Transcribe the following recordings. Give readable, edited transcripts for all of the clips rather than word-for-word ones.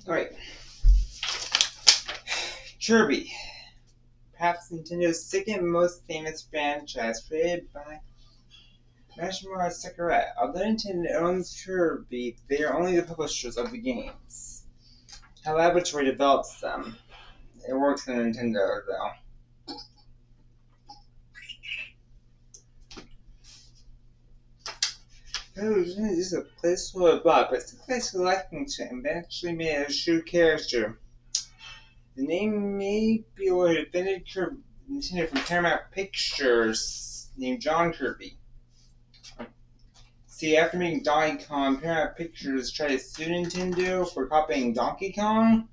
Alright. Kirby. Perhaps Nintendo's second most famous franchise, created by Mashimura Sakurai. Although Nintendo owns Kirby, they are only the publishers of the games. How Laboratory develops them. It works in Nintendo, though. This is a placeholder block, but it's a place liking to and eventually made a true character. The name may be what invented Nintendo from Paramount Pictures, named John Kirby. See, after making Donkey Kong, Paramount Pictures tried to sue Nintendo for copying Donkey Kong,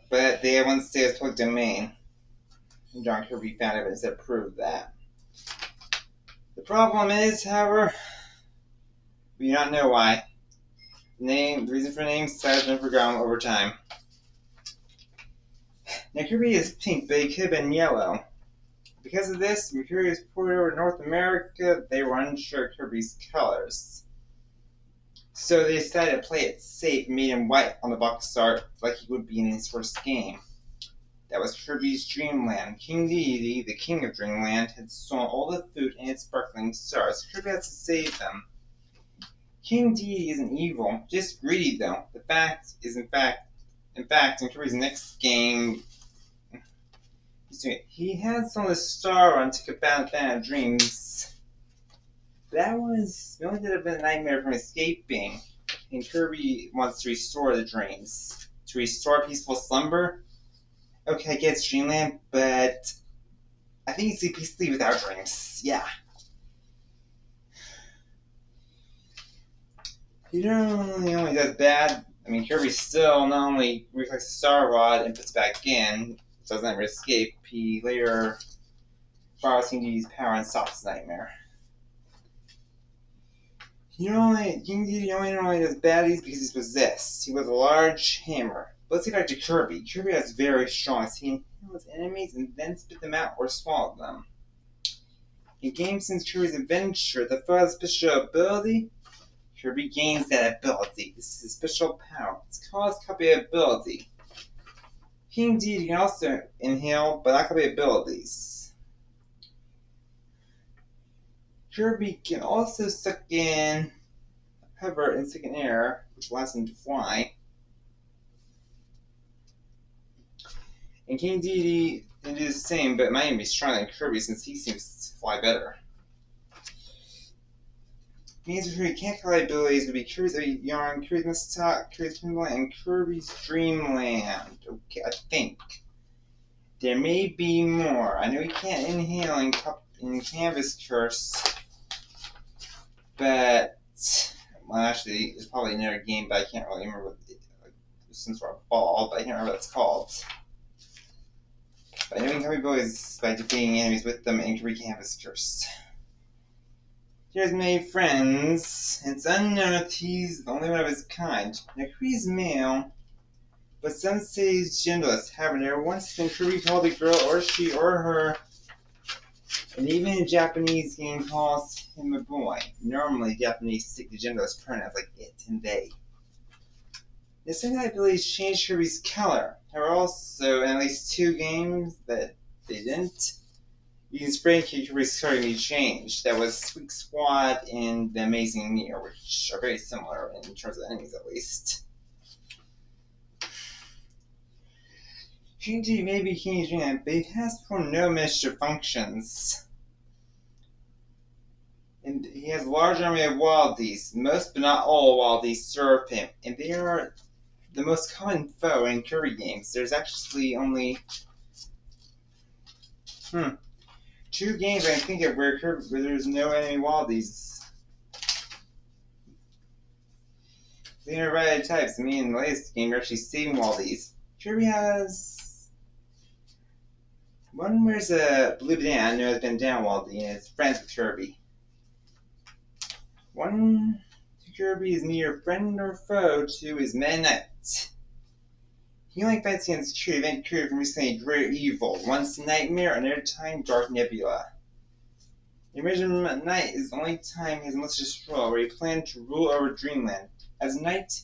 but they had once say it's public domain. And John Kirby found evidence that proved that. The problem is, however, we do not know why. The reason for the name has been forgotten over time. Now, Kirby is pink, but it could have been yellow. Because of this, when Kirby was ported over to North America, they were unsure of Kirby's colors. So they decided to play it safe and made him white on the box art like he would be in his first game. That was Kirby's Dreamland. King Deity, the king of Dreamland, had stolen all the food and its sparkling stars. Kirby had to save them. King Deity isn't evil, just greedy though. The fact is, in fact, in Kirby's next game, he had some of the star run to combat Planet of Dreams. That was the only did have been a nightmare from escaping, and Kirby wants to restore the dreams. To restore peaceful slumber? Okay, I get Dreamland, but I think you see peacefully without dreams. Yeah. He only does bad. I mean, Kirby still not only reflects the Star Rod and puts it back in, so doesn't ever escape, he later borrows King Deity's power and stops the nightmare. King Deity only does baddies because he's possessed. He was a large hammer. But let's get back to Kirby. Kirby is very strong. He can heal his enemies and then spit them out or swallow them. In games since Kirby's adventure, the foe has a special ability. Kirby gains that ability. This is his special power. It's called copy ability. King Deity can also inhale, but not copy abilities. Kirby can also suck in, hover, and suck in air, which allows him to fly. And King Deity can do the same, but might even be stronger than Kirby since he seems to fly better. Means Kirby can't copy abilities would be Kirby's Yarn, Kirby's Must-Talk, Kirby's Dreamland, and Kirby's Dreamland. Okay, I think. There may be more. I know he can't inhale in Canvas Curse, but, well, actually, it's probably another game, but I can't really remember what some sort of ball, but I can't remember what it's called. But I know he can copy abilities by defeating enemies with them and Kirby Canvas Curse. He has many friends, and it's unknown if he's the only one of his kind. Now, Kirby's male, but some say he's genderless. However, there once been Kirby called a girl or she or her, and even in Japanese game calls him a boy. Normally, Japanese stick to genderless pronouns like it and they. The second abilities changed Kirby's color. There were also in at least 2 games that they didn't. You can spray Kirby's color can be changed. That was Squeak Squad and the Amazing Mirror, which are very similar in terms of enemies at least. King Deity may be King Dreamland, but he has performed no mischief functions. And he has a large army of wildies. Most but not all wildies serve him, and they are the most common foe in Kirby games. There's actually only 2 games I can think of where there's no enemy wildies. They are variety types. Me in the latest game, you're actually saving wildies. Kirby has one where's a blue banana known as Bandana Waldie and is friends with Kirby. One to Kirby is neither friend nor foe to his Meta Knight. He only fights against Kirby, event Kirby from recently Greater Evil, once Nightmare, another time Dark Nebula. The original Knight is the only time he has a malicious role where he planned to rule over Dreamland. As a Knight,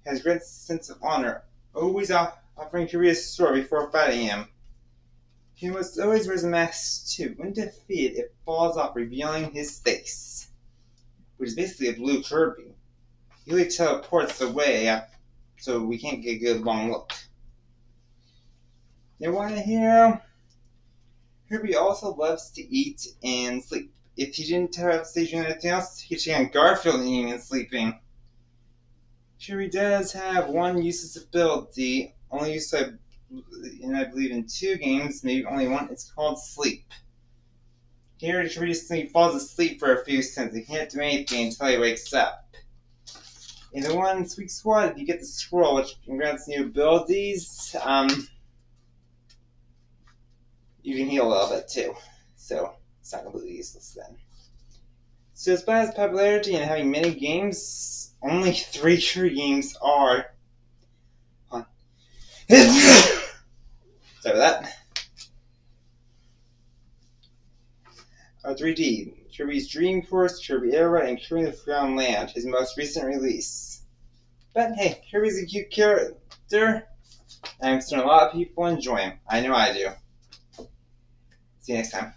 he has a great sense of honor, always offering Kirby a sword before fighting him. He must always wear a mask too. When defeated, it falls off, revealing his face, which is basically a blue Kirby. He really teleports away, so we can't get a good long look. You want to hear? Kirby also loves to eat and sleep. If he didn't have stage anything else, he'd check on Garfield eating and sleeping. Kirby does have one useless ability, only used I believe in 2 games, maybe only one. It's called Sleep. Here, Kirby falls asleep for a few seconds. He can't do anything until he wakes up. In the one Sweet Squad, if you get the scroll, which grants new abilities, you can heal a little bit too. So it's not completely useless then. So despite its popularity and having many games, only 3 true games are. Sorry for that. Are 3D. Kirby's Dream Course, Kirby Air Ride, and Kirby the Forgotten Land, his most recent release. But hey, Kirby's a cute character, and I'm certain a lot of people enjoy him. I know I do. See you next time.